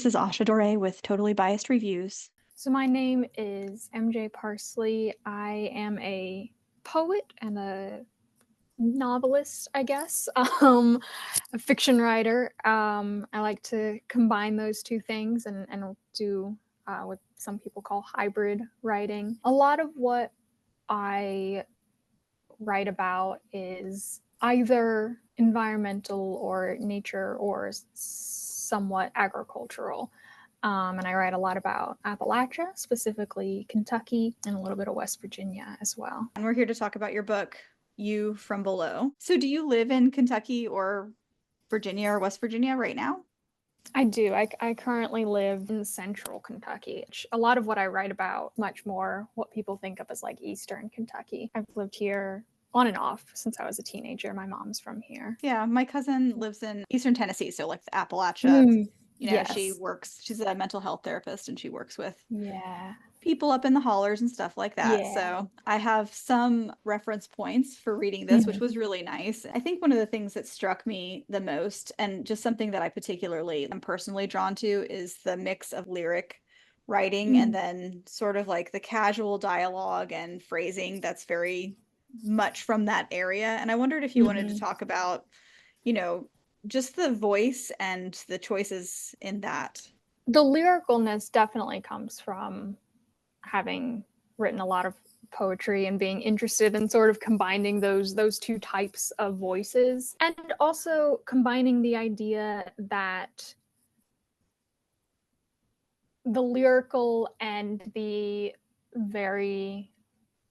This is Asha Dore with Totally Biased Reviews. So my name is Em J Parsley. I am a poet and a novelist, I guess, a fiction writer. I like to combine those two things and do what some people call hybrid writing. A lot of what I write about is either environmental or nature or somewhat agricultural. And I write a lot about Appalachia, specifically Kentucky, and a little bit of West Virginia as well. And we're here to talk about your book, You from Below. So do you live in Kentucky or Virginia or West Virginia right now? I do. I currently live in central Kentucky. A lot of what I write about, much more what people think of as like Eastern Kentucky. I've lived here on and off since I was a teenager. My mom's from here. Yeah, my cousin lives in Eastern Tennessee, so like the Appalachia. Yes. She's a mental health therapist and she works with Yeah. people up in the hollers and stuff like that. Yeah. So I have some reference points for reading this, which was really nice. I think one of the things that struck me the most, and just something that I particularly am personally drawn to, is the mix of lyric writing and then sort of like the casual dialogue and phrasing that's very much from that area. And I wondered if you wanted to talk about, just the voice and the choices in that. The lyricalness definitely comes from having written a lot of poetry and being interested in sort of combining those two types of voices, and also combining the idea that the lyrical and the very,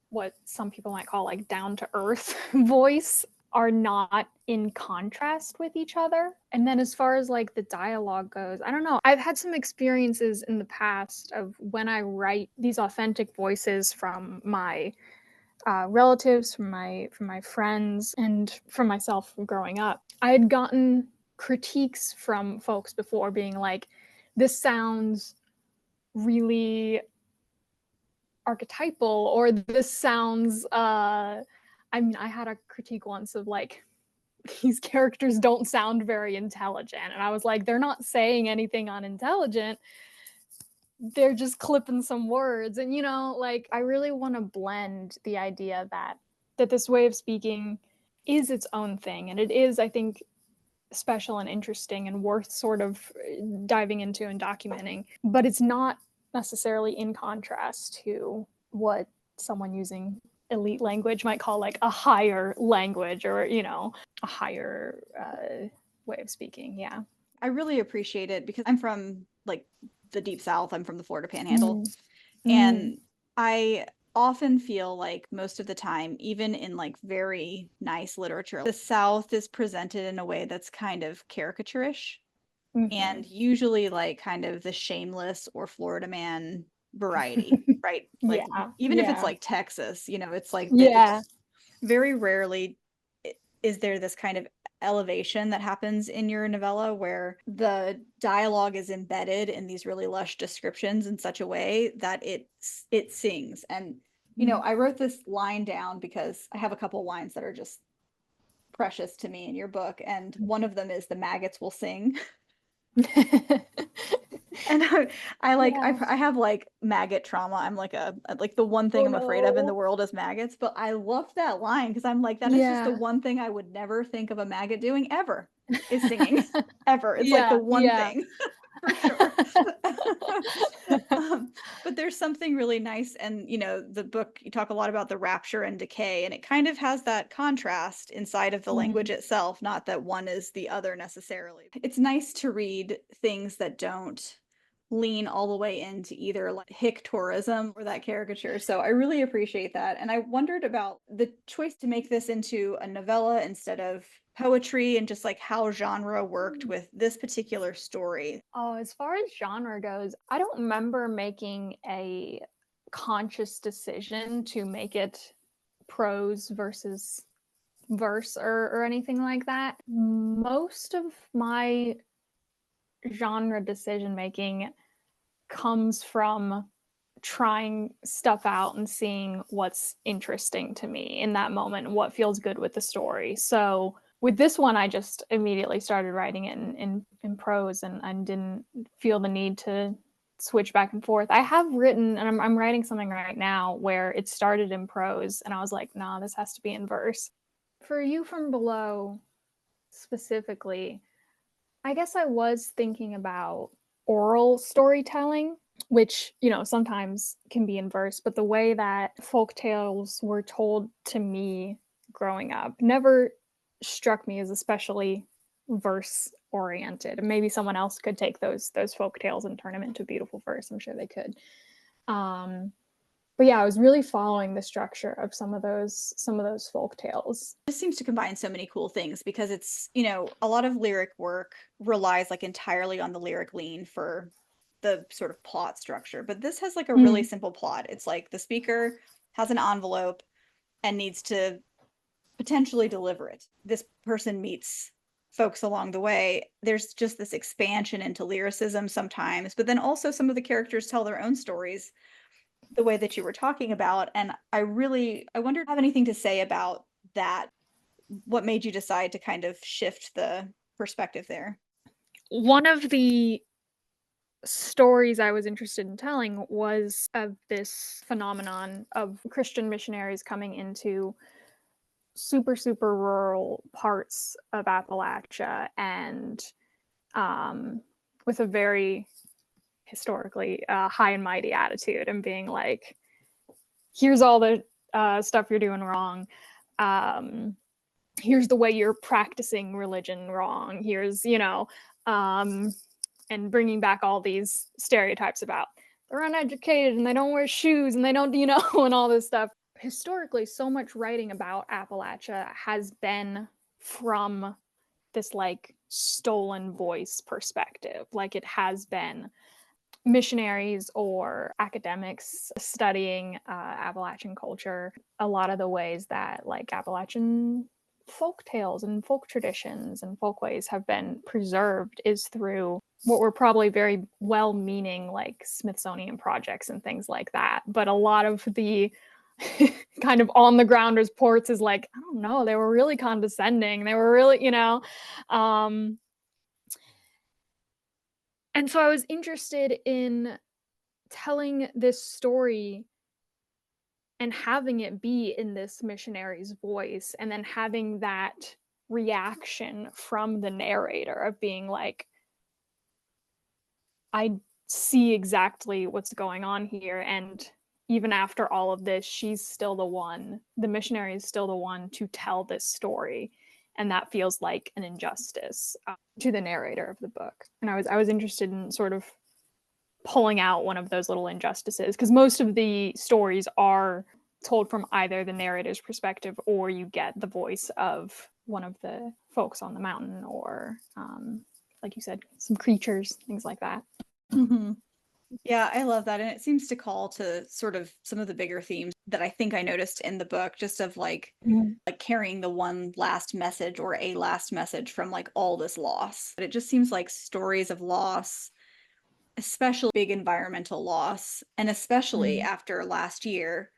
what some people might call like down to earth voice, are not in contrast with each other. And then as far as like the dialogue goes, I don't know. I've had some experiences in the past of when I write these authentic voices from my relatives, from my friends, and from myself growing up. I had gotten critiques from folks before being like, this sounds really archetypal, or this sounds I had a critique once of like, these characters don't sound very intelligent. And I was like, they're not saying anything unintelligent. They're just clipping some words. And, like, I really want to blend the idea that this way of speaking is its own thing. And it is, I think, special and interesting and worth sort of diving into and documenting. But it's not necessarily in contrast to what someone using elite language might call like a higher language, or a higher way of speaking. Yeah, I really appreciate it because I'm from like the deep South. I'm from the Florida Panhandle, and I often feel like most of the time, even in like very nice literature, the South is presented in a way that's kind of caricaturish, and usually like kind of the shameless or Florida man variety, right? Like even if it's like Texas, it's like it's very rarely is there this kind of elevation that happens in your novella where the dialogue is embedded in these really lush descriptions in such a way that it sings. And I wrote this line down because I have a couple lines that are just precious to me in your book, and one of them is the maggots will sing. And I have like maggot trauma. I'm like the one thing I'm afraid of in the world is maggots, but I love that line because I'm like, that is just the one thing I would never think of a maggot doing ever, is singing. Ever. It's like the one thing. For sure. But there's something really nice, and the book, you talk a lot about the rapture and decay, and it kind of has that contrast inside of the language itself, not that one is the other necessarily. It's nice to read things that don't lean all the way into either like hick tourism or that caricature. So I really appreciate that. And I wondered about the choice to make this into a novella instead of poetry, and just like how genre worked with this particular story. Oh, as far as genre goes, I don't remember making a conscious decision to make it prose versus verse or anything like that. Most of my genre decision making comes from trying stuff out and seeing what's interesting to me in that moment, what feels good with the story. So with this one, I just immediately started writing it in prose, and I didn't feel the need to switch back and forth. I have written, and I'm writing something right now where it started in prose, and I was like, nah, this has to be in verse. For You From Below specifically, I guess I was thinking about oral storytelling, which, you know, sometimes can be in verse, but the way that folk tales were told to me growing up never struck me as especially verse oriented. And maybe someone else could take those folk tales and turn them into beautiful verse. I'm sure they could. But yeah, I was really following the structure of some of those folk tales. This seems to combine so many cool things because it's, you know, a lot of lyric work relies like entirely on the lyric lean for the sort of plot structure, but this has like a really simple plot. It's like the speaker has an envelope and needs to potentially deliver it. This person meets folks along the way. There's just this expansion into lyricism sometimes, but then also some of the characters tell their own stories the way that you were talking about. And I wonder if you have anything to say about that. What made you decide to kind of shift the perspective there? One of the stories I was interested in telling was of this phenomenon of Christian missionaries coming into super, super rural parts of Appalachia, and with a very historically high and mighty attitude, and being like, here's all the stuff you're doing wrong. Here's the way you're practicing religion wrong. Here's, you know, and bringing back all these stereotypes about they're uneducated and they don't wear shoes and they don't, you know, and all this stuff. Historically, so much writing about Appalachia has been from this like stolen voice perspective. Like it has been missionaries or academics studying Appalachian culture. A lot of the ways that like Appalachian folk tales and folk traditions and folkways have been preserved is through what were probably very well-meaning like Smithsonian projects and things like that. But a lot of the kind of on the ground reports is like, I don't know, they were really condescending. They were really, you know, and so I was interested in telling this story and having it be in this missionary's voice, and then having that reaction from the narrator of being like, I see exactly what's going on here, and even after all of this, she's still the missionary is still the one to tell this story, and that feels like an injustice to the narrator of the book. And I was interested in sort of pulling out one of those little injustices, because most of the stories are told from either the narrator's perspective, or you get the voice of one of the folks on the mountain, or like you said, some creatures, things like that. Mm-hmm. Yeah, I love that. And it seems to call to sort of some of the bigger themes that I think I noticed in the book, just of like carrying the one last message or a last message from like all this loss. But it just seems like stories of loss, especially big environmental loss, and especially after last year,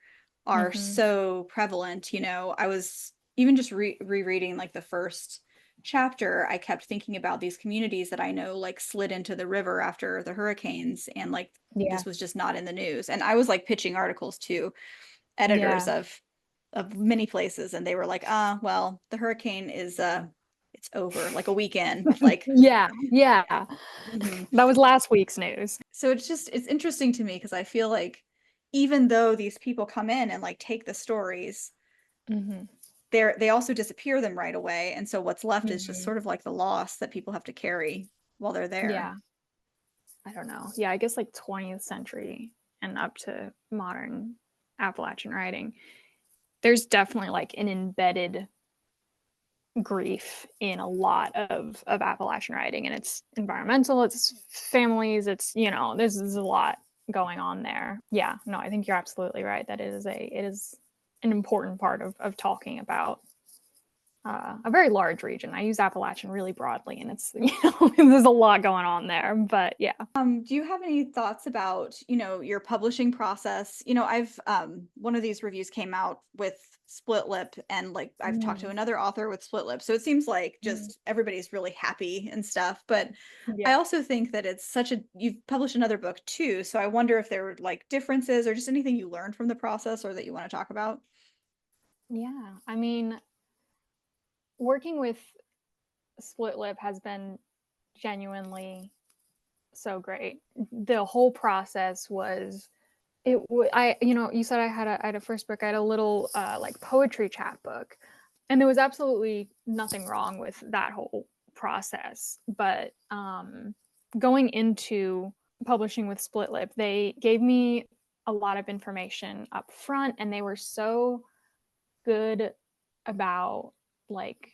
are so prevalent. You know, I was even just rereading like the first chapter, I kept thinking about these communities that I know like slid into the river after the hurricanes, and like this was just not in the news. And I was like pitching articles to editors of many places, and they were like, well, the hurricane is it's over like a weekend. Like yeah. mhm. That was last week's news. So it's interesting to me because I feel like even though these people come in and like take the stories, they also disappear them right away, and so what's left is just sort of like the loss that people have to carry while they're there. Yeah, I don't know. Yeah, I guess like 20th century and up to modern Appalachian writing, there's definitely like an embedded grief in a lot of Appalachian writing, and it's environmental, it's families, it's, you know, there's a lot going on there. Yeah, no, I think you're absolutely right that it is an important part of talking about a very large region. I use Appalachian really broadly, and it's, you know, there's a lot going on there, but yeah. Do you have any thoughts about, your publishing process? I've one of these reviews came out with split lip, and like I've talked to another author with split lip. So it seems like just everybody's really happy and stuff. But Yeah. I also think that it's you've published another book too. So I wonder if there were like differences or just anything you learned from the process or that you want to talk about. Yeah. I mean, working with split lip has been genuinely so great. The whole process was you said I had a first book. I had a little like poetry chapbook, and there was absolutely nothing wrong with that whole process. But going into publishing with split lip, they gave me a lot of information up front, and they were so good about like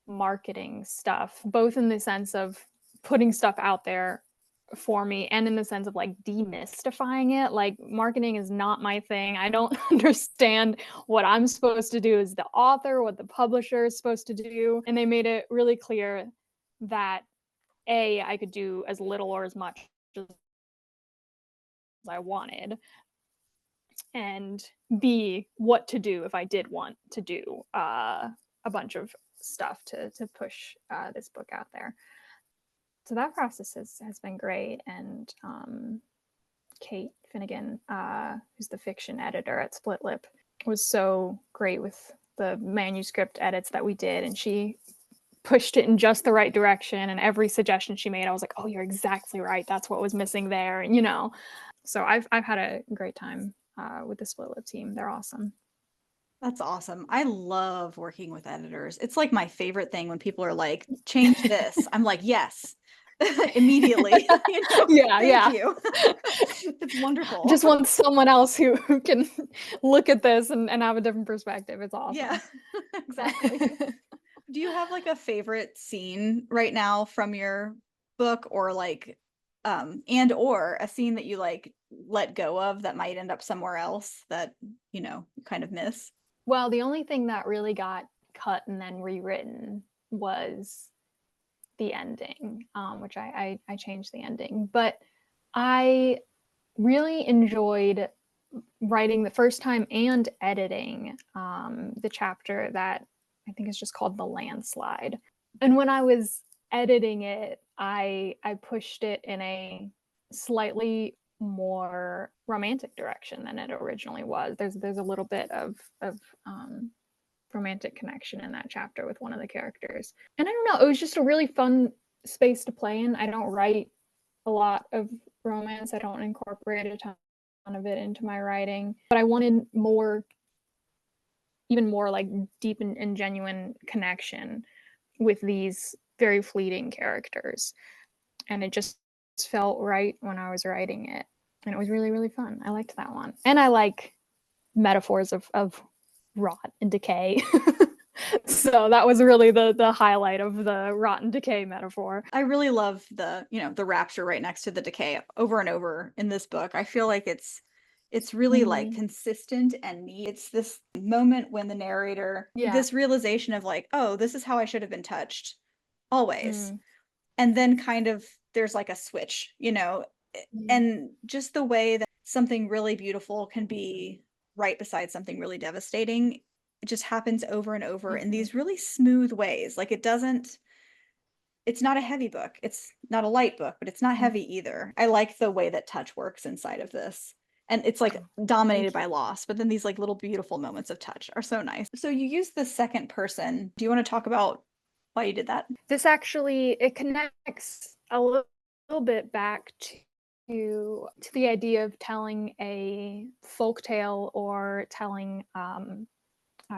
marketing stuff, both in the sense of putting stuff out there for me and in the sense of like demystifying it. Like, marketing is not my thing. I don't understand what I'm supposed to do as the author, what the publisher is supposed to do. And they made it really clear that I could do as little or as much as I wanted, and B, what to do if I did want to do a bunch of stuff to push this book out there. So that process has been great. And Kate Finnegan, who's the fiction editor at Split Lip, was so great with the manuscript edits that we did, and she pushed it in just the right direction, and every suggestion she made I was like, oh, you're exactly right, that's what was missing there. And so I've had a great time with the Split Lip team. They're awesome. That's awesome. I love working with editors. It's like my favorite thing when people are like, change this. I'm like, yes, immediately. Thank you. It's wonderful. Just want someone else who can look at this and have a different perspective. It's awesome. Yeah, exactly. Do you have like a favorite scene right now from your book, or like or a scene that you like let go of that might end up somewhere else that you kind of miss? Well, the only thing that really got cut and then rewritten was the ending, which I changed the ending. But I really enjoyed writing the first time and editing the chapter that I think is just called The Landslide. And when I was editing it, I pushed it in a slightly more romantic direction than it originally was. There's a little bit of romantic connection in that chapter with one of the characters. And I don't know, it was just a really fun space to play in. I don't write a lot of romance. I don't incorporate a ton of it into my writing, but I wanted even more like deep and genuine connection with these very fleeting characters. And it just felt right when I was writing it. And it was really, really fun. I liked that one. And I like metaphors of rot and decay. So that was really the highlight of the rot and decay metaphor. I really love the rapture right next to the decay over and over in this book. I feel like it's really like consistent and neat. It's this moment when the narrator, this realization of like, oh, this is how I should have been touched always. And then kind of there's like a switch, and just the way that something really beautiful can be right beside something really devastating. It just happens over and over in these really smooth ways. Like it's not a heavy book. It's not a light book, but it's not heavy either. I like the way that touch works inside of this. And it's like dominated by loss, but then these like little beautiful moments of touch are so nice. So you use the second person. Do you want to talk about why you did that? This actually, it connects a little bit back to the idea of telling a folk tale or telling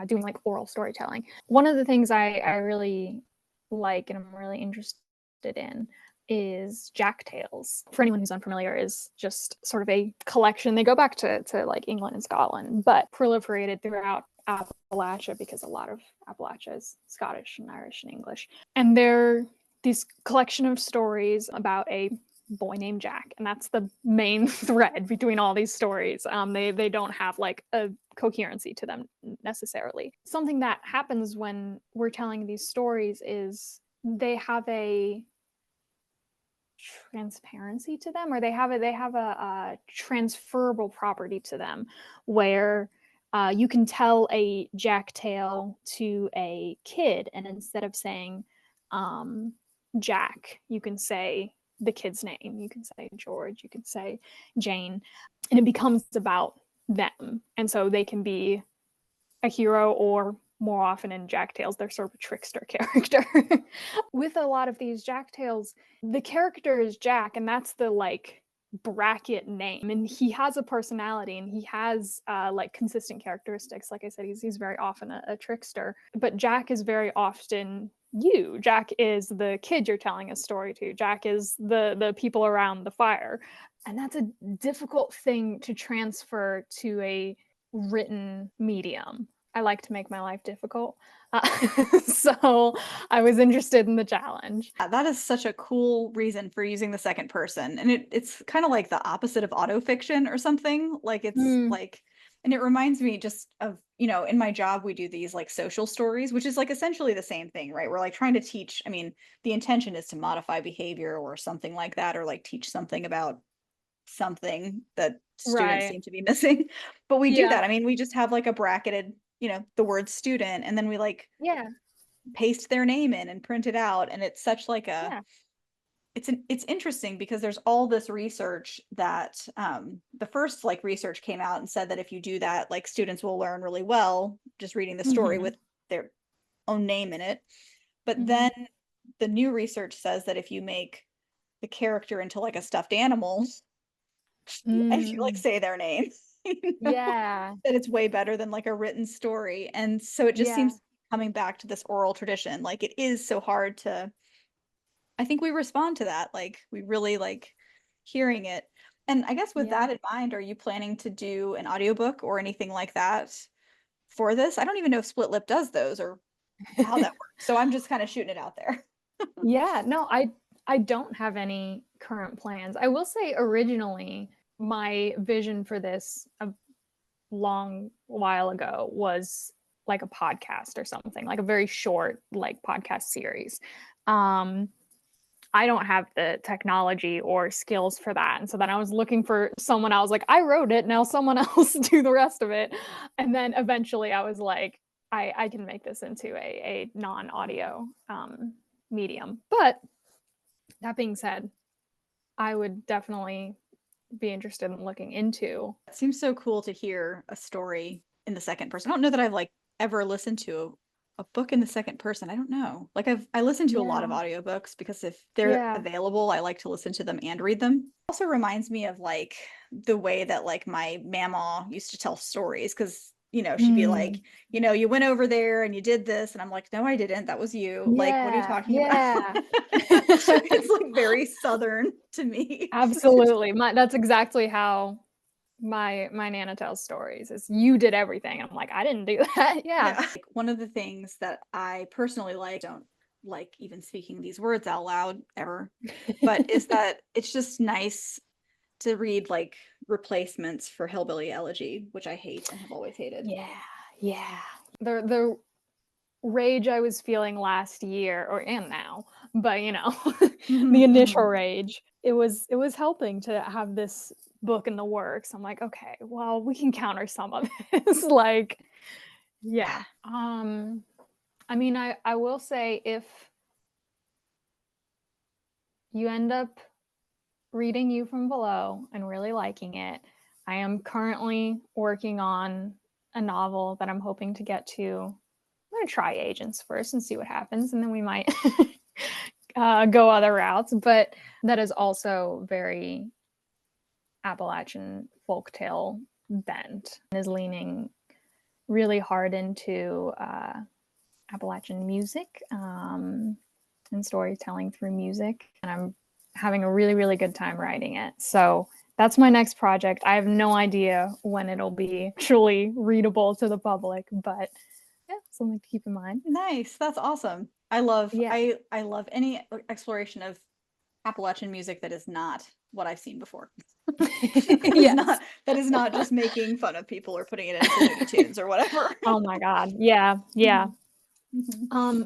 doing like oral storytelling. One of the things I really like and I'm really interested in is jack tales. For anyone who's unfamiliar, is just sort of a collection. They go back to like England and Scotland, but proliferated throughout Appalachia because a lot of Appalachia is Scottish and Irish and English. And they're this collection of stories about a boy named Jack, and that's the main thread between all these stories. They don't have like a coherency to them necessarily. Something that happens when we're telling these stories is they have a transparency to them, or they have a transferable property to them, where you can tell a Jack tale to a kid, and instead of saying Jack, you can say the kid's name. You can say George. You can say Jane, and it becomes about them, and so they can be a hero, or more often in Jack tales, they're sort of a trickster character. With a lot of these Jack tales, the character is Jack, and that's the like bracket name, and he has a personality, and he has like consistent characteristics. Like I said, he's very often a trickster, but Jack is very often you. Jack is the kid you're telling a story to. Jack is the people around the fire, and that's a difficult thing to transfer to a written medium. I like to make my life difficult. So I was interested in the challenge. That is such a cool reason for using the second person. And it's kind of like the opposite of autofiction or something. Like it's like, and it reminds me just of, in my job, we do these like social stories, which is like essentially the same thing, right? We're like trying to teach, I mean, the intention is to modify behavior or something like that, or like teach something about something that students seem to be missing. But we do that. I mean, we just have like a bracketed, the word student, and then we like paste their name in and print it out. And it's such like a, it's interesting because there's all this research that the first like research came out and said that if you do that, like students will learn really well just reading the story with their own name in it. But then the new research says that if you make the character into like a stuffed animal, and you like say their name, that it's way better than like a written story. And so it just seems coming back to this oral tradition. Like it is so hard to, I think we respond to that. Like we really like hearing it. And I guess with that in mind, are you planning to do an audiobook or anything like that for this? I don't even know if Split Lip does those or how that works. So I'm just kind of shooting it out there. No, I don't have any current plans. I will say originally my vision for this a long while ago was like a podcast or something, like a very short like podcast series. I don't have the technology or skills for that. And so then I was looking for someone. I was like, I wrote it, now someone else do the rest of it. And then eventually I was like, I can make this into a non-audio medium. But that being said, I would definitely be interested in looking into. It seems so cool to hear a story in the second person. I don't know that I've like ever listened to a book in the second person. I don't know. Like I listened to a lot of audiobooks because if they're available, I like to listen to them and read them. It also reminds me of like the way that like my mama used to tell stories, because she'd be like, you went over there and you did this. And I'm like, no, I didn't. That was you. Like, what are you talking about? It's like very Southern to me. Absolutely. That's exactly how my Nana tells stories, is you did everything. I'm like, I didn't do that. Like, one of the things that I personally like, don't like even speaking these words out loud ever, but is that it's just nice to read like replacements for Hillbilly Elegy, which I hate and have always hated. The rage I was feeling last year, and now, but the initial rage, it was helping to have this book in the works. I'm like, okay, well, we can counter some of this. Like, I mean, I will say, if you end up reading You From Below and really liking it, I am currently working on a novel that I'm hoping to get to. I'm going to try Agents first and see what happens, and then we might go other routes. But that is also very Appalachian folktale bent, and is leaning really hard into Appalachian music and storytelling through music. And I'm having a really, really good time writing it. So that's my next project. I have no idea when it'll be truly readable to the public, but something to keep in mind. Nice. That's awesome. I love I love any exploration of Appalachian music that is not what I've seen before. Yes. That is not just making fun of people or putting it into Looney Tunes or whatever. Oh my God. Yeah. Yeah. Mm-hmm.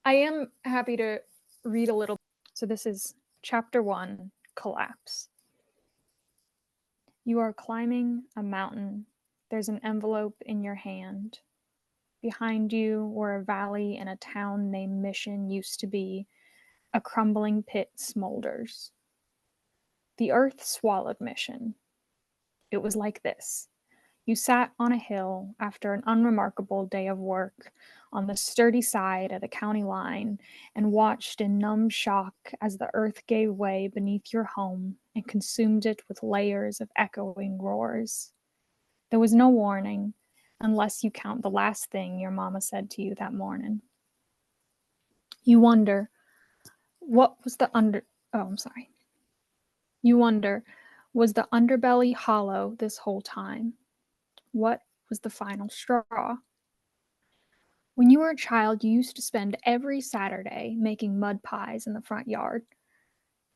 I am happy to read a little. So this is chapter 1, Collapse. You are climbing a mountain. There's an envelope in your hand. Behind you, where a valley and a town named Mission used to be, a crumbling pit smolders. The earth swallowed Mission. It was like this. You sat on a hill after an unremarkable day of work on the sturdy side of the county line and watched in numb shock as the earth gave way beneath your home and consumed it with layers of echoing roars. There was no warning, unless you count the last thing your mama said to you that morning. You wonder, what was the under... Oh, I'm sorry. You wonder, was the underbelly hollow this whole time? What was the final straw? When you were a child, you used to spend every Saturday making mud pies in the front yard.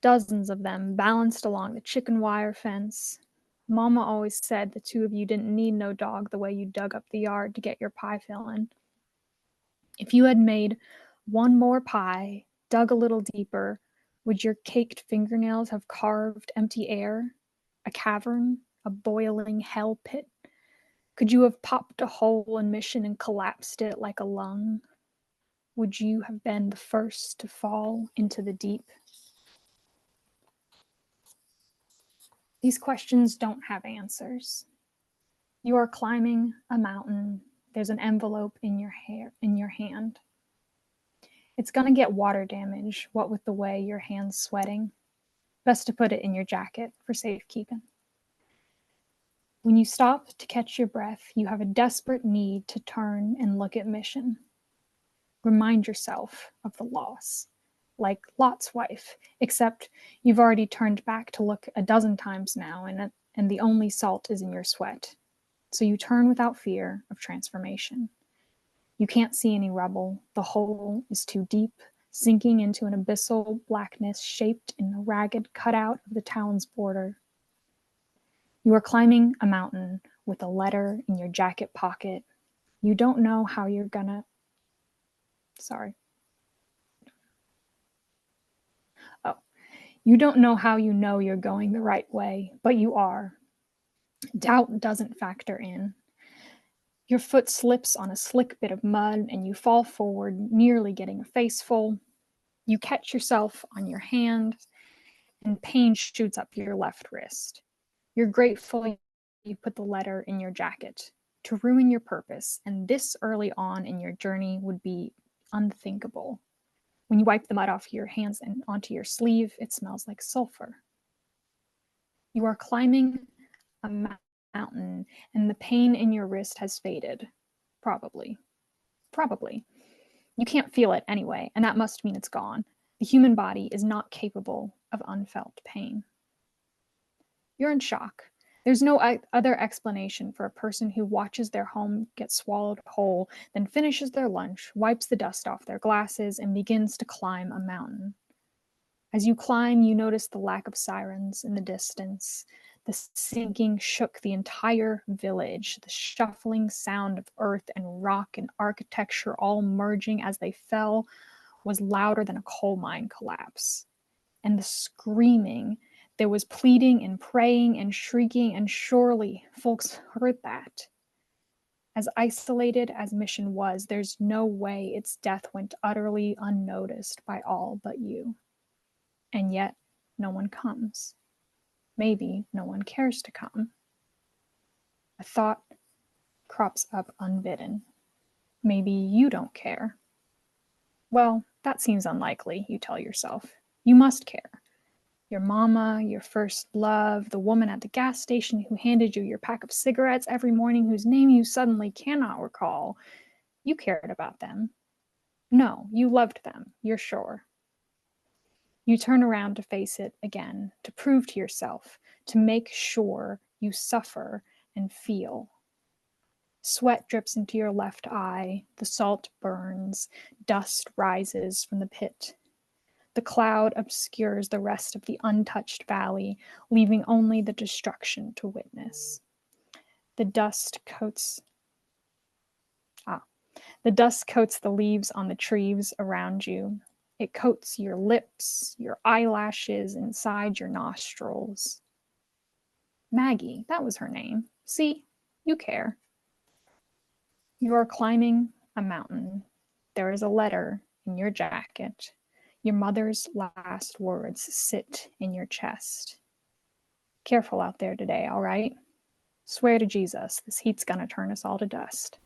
Dozens of them balanced along the chicken wire fence. Mama always said the two of you didn't need no dog the way you dug up the yard to get your pie filling. If you had made one more pie, dug a little deeper, would your caked fingernails have carved empty air? A cavern? A boiling hell pit? Could you have popped a hole in Mission and collapsed it like a lung? Would you have been the first to fall into the deep? These questions don't have answers. You are climbing a mountain. There's an envelope in your hand. It's gonna get water damage, what with the way your hand's sweating. Best to put it in your jacket for safekeeping. When you stop to catch your breath, you have a desperate need to turn and look at Mission. Remind yourself of the loss, like Lot's wife, except you've already turned back to look a dozen times now, and the only salt is in your sweat. So you turn without fear of transformation. You can't see any rubble. The hole is too deep, sinking into an abyssal blackness shaped in the ragged cutout of the town's border. You are climbing a mountain with a letter in your jacket pocket. You don't know how you're gonna... Sorry. Oh, you don't know how you know you're going the right way, but you are. Doubt doesn't factor in. Your foot slips on a slick bit of mud and you fall forward, nearly getting a face full. You catch yourself on your hand and pain shoots up your left wrist. You're grateful you put the letter in your jacket. To ruin your purpose, and this early on in your journey, would be unthinkable. When you wipe the mud off your hands and onto your sleeve, it smells like sulfur. You are climbing a mountain and the pain in your wrist has faded. Probably. Probably. You can't feel it anyway, and that must mean it's gone. The human body is not capable of unfelt pain. You're in shock. There's no other explanation for a person who watches their home get swallowed whole, then finishes their lunch, wipes the dust off their glasses, and begins to climb a mountain. As you climb, you notice the lack of sirens in the distance. The sinking shook the entire village, the shuffling sound of earth and rock and architecture all merging as they fell was louder than a coal mine collapse. And the screaming, there was pleading and praying and shrieking, and surely folks heard that. As isolated as Mission was, there's no way its death went utterly unnoticed by all but you. And yet, no one comes. Maybe no one cares to come. A thought crops up unbidden. Maybe you don't care. Well, that seems unlikely, you tell yourself. You must care. Your mama, your first love, the woman at the gas station who handed you your pack of cigarettes every morning, whose name you suddenly cannot recall. You cared about them. No, you loved them, you're sure. You turn around to face it again, to prove to yourself, to make sure you suffer and feel. Sweat drips into your left eye, the salt burns, dust rises from the pit. The cloud obscures the rest of the untouched valley, leaving only the destruction to witness. The dust coats the leaves on the trees around you. It coats your lips, your eyelashes, inside your nostrils. Maggie, that was her name. See, you care. You are climbing a mountain. There is a letter in your jacket. Your mother's last words sit in your chest. Careful out there today, all right? Swear to Jesus, this heat's gonna turn us all to dust.